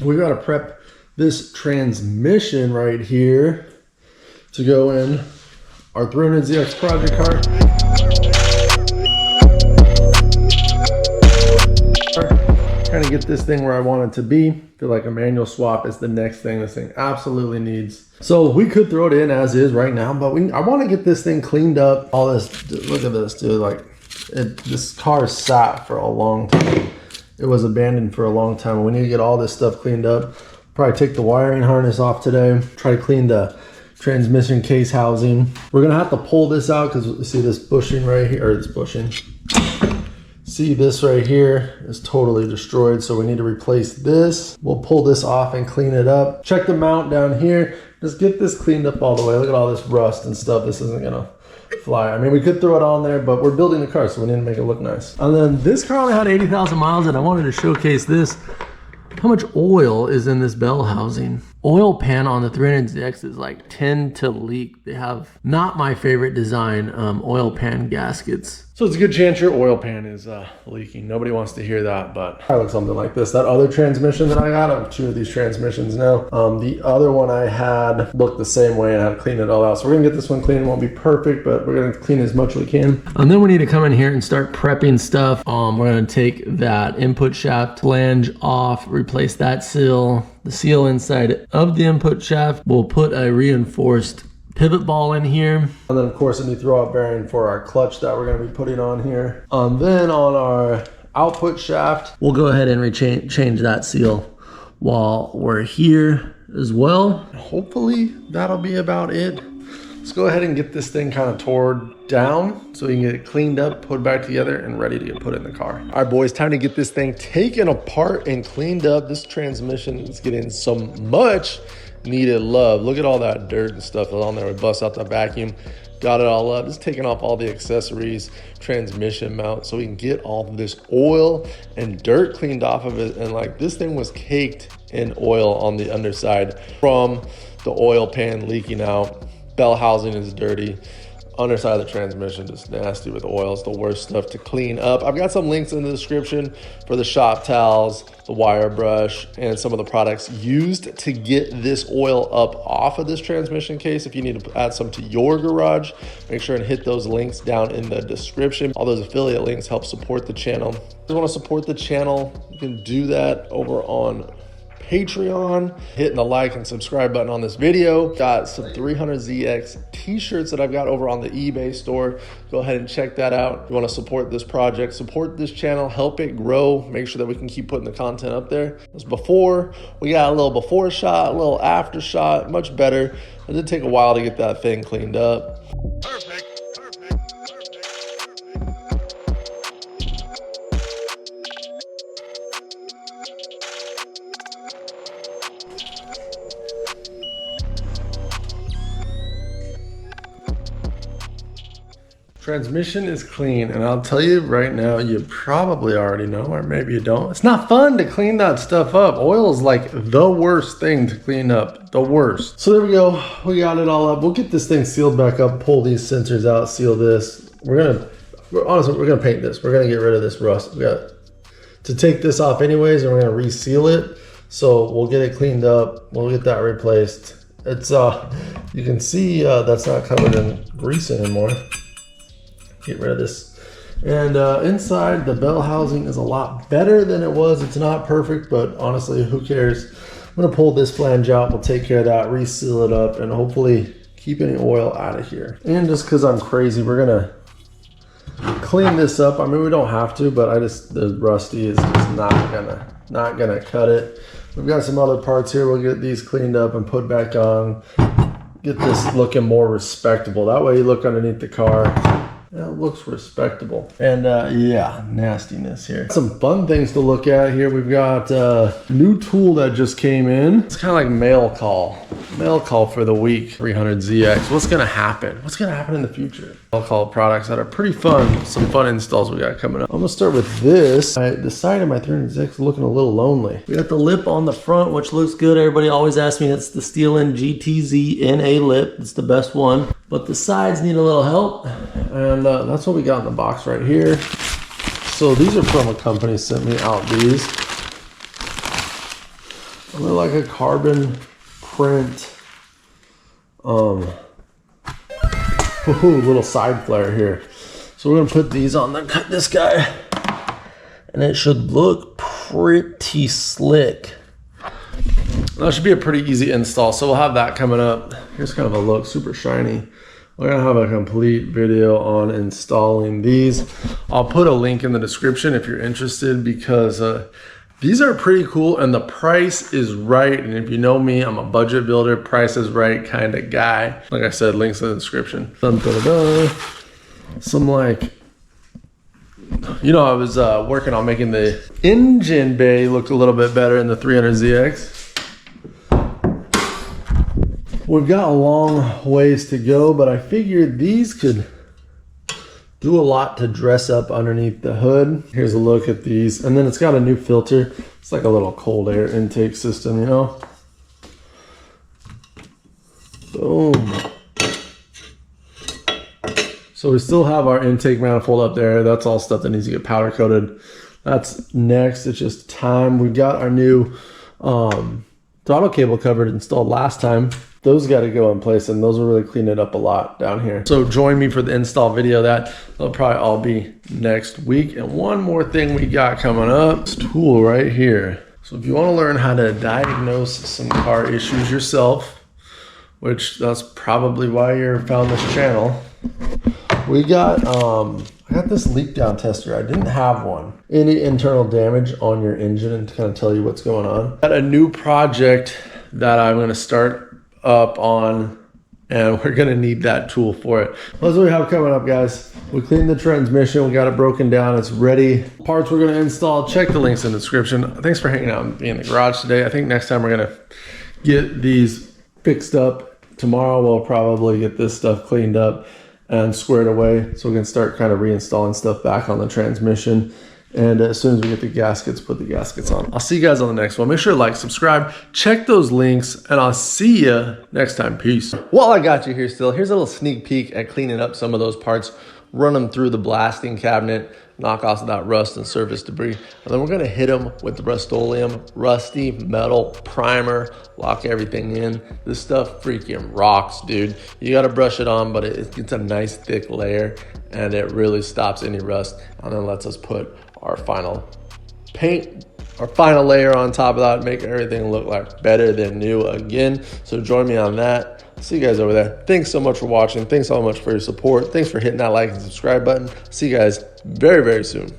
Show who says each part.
Speaker 1: We got to prep this transmission right here to go in our 300ZX project car. Trying to get this thing where I want it to be. Feel like a manual swap is the next thing this thing absolutely needs. So we could throw it in as is right now, but I want to get this thing cleaned up. All this, look at this, dude. Like, this car sat for a long time. It was abandoned for a long time. We need to get all this stuff cleaned up. Probably take the wiring harness off today. Try to clean the transmission case housing. We're gonna have to pull this out because you see this bushing right here, or this bushing. See, this right here is totally destroyed, so we need to replace this. We'll pull this off and clean it up. Check the mount down here. Just get this cleaned up all the way. Look at all this rust and stuff. This isn't gonna fly. I mean, we could throw it on there, but we're building the car, so we need to make it look nice. And then this car only had 80,000 miles, and I wanted to showcase this. How much oil is in this bell housing? Oil pan on the 300ZX is like tend to leak. They have not my favorite design oil pan gaskets. So it's a good chance your oil pan is leaking. Nobody wants to hear that, but I look something like this. That other transmission that I got, I have 2 of these transmissions now. The other one I had looked the same way and I had to clean it all out. So we're gonna get this one clean. It won't be perfect, but we're gonna clean as much as we can. And then we need to come in here and start prepping stuff. We're gonna take that input shaft flange off, replace that seal. The seal inside of the input shaft. We'll put a reinforced pivot ball in here. And then of course a new throwout bearing for our clutch that we're gonna be putting on here. Then on our output shaft, we'll go ahead and change that seal while we're here as well. Hopefully that'll be about it. Let's go ahead and get this thing kind of tore down so we can get it cleaned up, put back together, and ready to get put in the car. All right, boys, time to get this thing taken apart and cleaned up. This transmission is getting some much needed love. Look at all that dirt and stuff that's on there. We bust out the vacuum, got it all up. Just taking off all the accessories, transmission mount, so we can get all of this oil and dirt cleaned off of it. And like, this thing was caked in oil on the underside from the oil pan leaking out. Bell housing is dirty. Underside of the transmission just nasty with oil. It's the worst stuff to clean up. I've got some links in the description for the shop towels, the wire brush, and some of the products used to get this oil up off of this transmission case. If you need to add some to your garage, make sure and hit those links down in the description. All those affiliate links help support the channel. If you want to support the channel, you can do that over on Patreon, hitting the like and subscribe button on this video. Got some 300ZX t-shirts that I've got over on the eBay store. Go ahead and check that out. If you want to support this project, support this channel, help it grow, make sure that we can keep putting the content up there. As before, we got a little before shot, a little after shot, much better. It did take a while to get that thing cleaned up. Perfect. Transmission is clean, and I'll tell you right now, you probably already know, or maybe you don't. It's not fun to clean that stuff up. Oil is like the worst thing to clean up, the worst. So there we go, we got it all up. We'll get this thing sealed back up, pull these sensors out, seal this. Honestly, we're gonna paint this. We're gonna get rid of this rust. We got to take this off anyways, and we're gonna reseal it. So we'll get it cleaned up. We'll get that replaced. It's, you can see that's not covered in grease anymore. Get rid of this. And inside, the bell housing is a lot better than it was. It's not perfect, but honestly, who cares? I'm gonna pull this flange out. We'll take care of that, reseal it up, and hopefully keep any oil out of here. And just because I'm crazy, we're gonna clean this up. I mean, we don't have to, but the rusty is just not gonna cut it. We've got some other parts here. We'll get these cleaned up and put back on. Get this looking more respectable. That way you look underneath the car. Yeah, it looks respectable. And yeah, nastiness here. Some fun things to look at here. We've got a new tool that just came in. It's kind of like mail call. Mail call for the week. 300ZX. What's gonna happen? What's gonna happen in the future? Mail call products that are pretty fun. Some fun installs we got coming up. I'm gonna start with this. The side of my 300ZX is looking a little lonely. We got the lip on the front, which looks good. Everybody always asks me, it's the Steel-In GTZ NA lip. It's the best one. But the sides need a little help. And that's what we got in the box right here. So these are from a company sent me out these. They're like a carbon print. Little side flare here. So we're gonna put these on this guy, and it should look pretty slick. That should be a pretty easy install. So we'll have that coming up. Here's kind of a look, super shiny. We're gonna have a complete video on installing these. I'll put a link in the description if you're interested, because these are pretty cool and the price is right. And if you know me, I'm a budget builder, price is right kind of guy. Like I said, links in the description. Some like, you know, I was working on making the engine bay look a little bit better in the 300ZX. We've got a long ways to go, but I figured these could do a lot to dress up underneath the hood. Here's a look at these. And then it's got a new filter. It's like a little cold air intake system, you know? Boom. So we still have our intake manifold up there. That's all stuff that needs to get powder coated. That's next. It's just time. We've got our new throttle cable cover installed last time. Those got to go in place, and those will really clean it up a lot down here. So join me for the install video. That'll probably all be next week. And one more thing we got coming up, this tool right here. So if you want to learn how to diagnose some car issues yourself, which that's probably why you found this channel, we got I got this leak down tester. I didn't have one. Any internal damage on your engine, and to kind of tell you what's going on. Got a new project that I'm going to start up on, and we're gonna need that tool for it. That's what we have coming up, guys. We cleaned the transmission, we got it broken down, it's ready. Parts we're gonna install, check the links in the description. Thanks for hanging out and being in the garage today. I think next time we're gonna get these fixed up. Tomorrow we'll probably get this stuff cleaned up and squared away, so we can start kind of reinstalling stuff back on the transmission. And as soon as we get the gaskets, put the gaskets on. I'll see you guys on the next one. Make sure to like, subscribe, check those links, and I'll see you next time. Peace. While I got you here still, here's a little sneak peek at cleaning up some of those parts. Run them through the blasting cabinet, knock off that rust and surface debris. And then we're gonna hit them with the Rust-Oleum Rusty Metal Primer, lock everything in. This stuff freaking rocks, dude. You gotta brush it on, but it's a nice thick layer, and it really stops any rust, and then lets us put our final paint, our final layer on top of that, make everything look like better than new again. So join me on that. See you guys over there. Thanks so much for watching. Thanks so much for your support. Thanks for hitting that like and subscribe button. See you guys very, very soon.